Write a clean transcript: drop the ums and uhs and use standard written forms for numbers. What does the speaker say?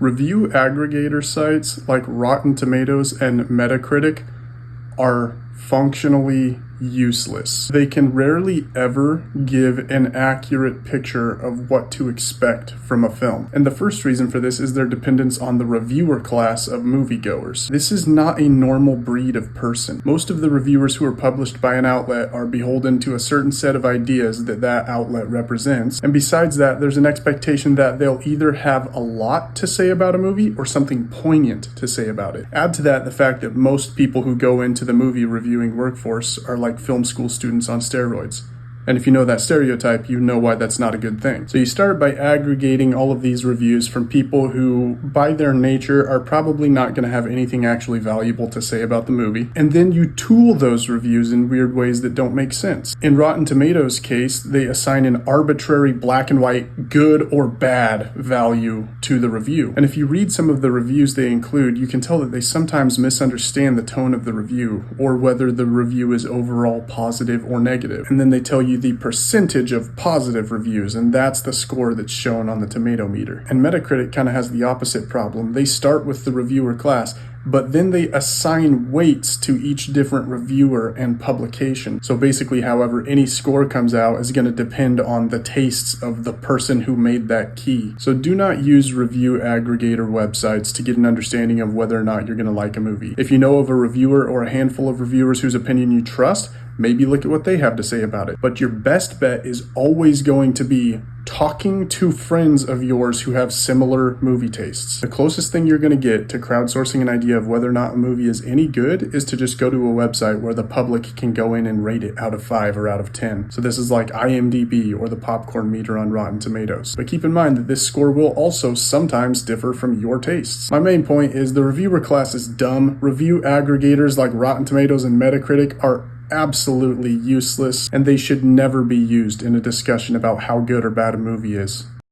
Review aggregator sites like Rotten Tomatoes and Metacritic are functionally useless. They can rarely ever give an accurate picture of what to expect from a film. And the first reason for this is their dependence on the reviewer class of moviegoers. This is not a normal breed of person. Most of the reviewers who are published by an outlet are beholden to a certain set of ideas that that outlet represents. And besides that, there's an expectation that they'll either have a lot to say about a movie or something poignant to say about it. Add to that the fact that most people who go into the movie reviewing workforce are like film school students on steroids. And if you know that stereotype, you know why that's not a good thing. So you start by aggregating all of these reviews from people who, by their nature, are probably not going to have anything actually valuable to say about the movie. And then you tool those reviews in weird ways that don't make sense. In Rotten Tomatoes' case, they assign an arbitrary black and white good or bad value to the review. And if you read some of the reviews they include, you can tell that they sometimes misunderstand the tone of the review or whether the review is overall positive or negative. And then they tell you the percentage of positive reviews, and that's the score that's shown on the tomato meter. And Metacritic kind of has the opposite problem. They start with the reviewer class, but then they assign weights to each different reviewer and publication. So basically, however any score comes out is going to depend on the tastes of the person who made that key. So do not use review aggregator websites to get an understanding of whether or not you're going to like a movie. If you know of a reviewer or a handful of reviewers whose opinion you trust, maybe look at what they have to say about it. But your best bet is always going to be talking to friends of yours who have similar movie tastes. The closest thing you're going to get to crowdsourcing an idea of whether or not a movie is any good is to just go to a website where the public can go in and rate it out of 5 or out of 10. So this is like IMDb or the popcorn meter on Rotten Tomatoes. But keep in mind that this score will also sometimes differ from your tastes. My main point is the reviewer class is dumb. Review aggregators like Rotten Tomatoes and Metacritic are absolutely useless, and they should never be used in a discussion about how good or bad a movie is.